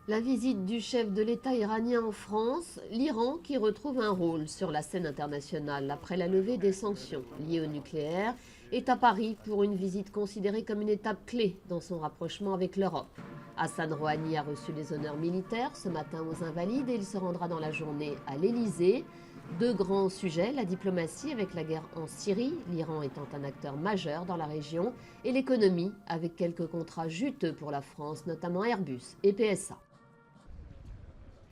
La visite du chef de l'État iranien en France, l'Iran qui retrouve un rôle sur la scène internationale après la levée des sanctions liées au nucléaire, est à Paris pour une visite considérée comme une étape clé dans son rapprochement avec l'Europe. Hassan Rouhani a reçu les honneurs militaires ce matin aux Invalides et il se rendra dans la journée à l'Élysée. Deux grands sujets, la diplomatie avec la guerre en Syrie, l'Iran étant un acteur majeur dans la région, et l'économie avec quelques contrats juteux pour la France, notamment Airbus et PSA.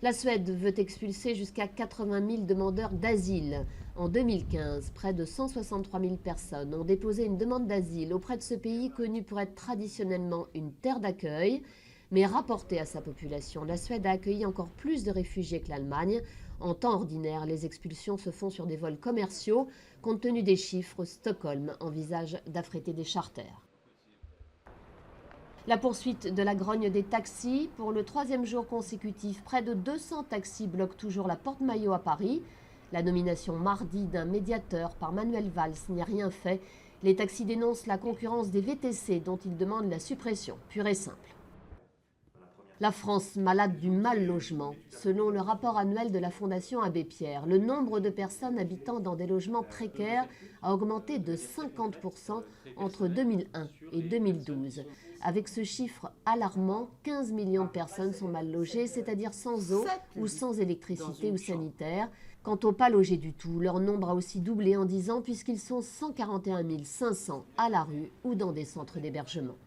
La Suède veut expulser jusqu'à 80 000 demandeurs d'asile. En 2015, près de 163 000 personnes ont déposé une demande d'asile auprès de ce pays connu pour être traditionnellement une terre d'accueil. Mais rapporté à sa population, la Suède a accueilli encore plus de réfugiés que l'Allemagne. En temps ordinaire, les expulsions se font sur des vols commerciaux. Compte tenu des chiffres, Stockholm envisage d'affréter des charters. La poursuite de la grogne des taxis. Pour le troisième jour consécutif, près de 200 taxis bloquent toujours la porte Maillot à Paris. La nomination mardi d'un médiateur par Manuel Valls n'y a rien fait. Les taxis dénoncent la concurrence des VTC dont ils demandent la suppression, pure et simple. La France malade du mal logement. Selon le rapport annuel de la Fondation Abbé Pierre, le nombre de personnes habitant dans des logements précaires a augmenté de 50% entre 2001 et 2012. Avec ce chiffre alarmant, 15 millions de personnes sont mal logées, c'est-à-dire sans eau ou sans électricité ou sanitaire. Quant aux pas logés du tout, leur nombre a aussi doublé en 10 ans puisqu'ils sont 141 500 à la rue ou dans des centres d'hébergement.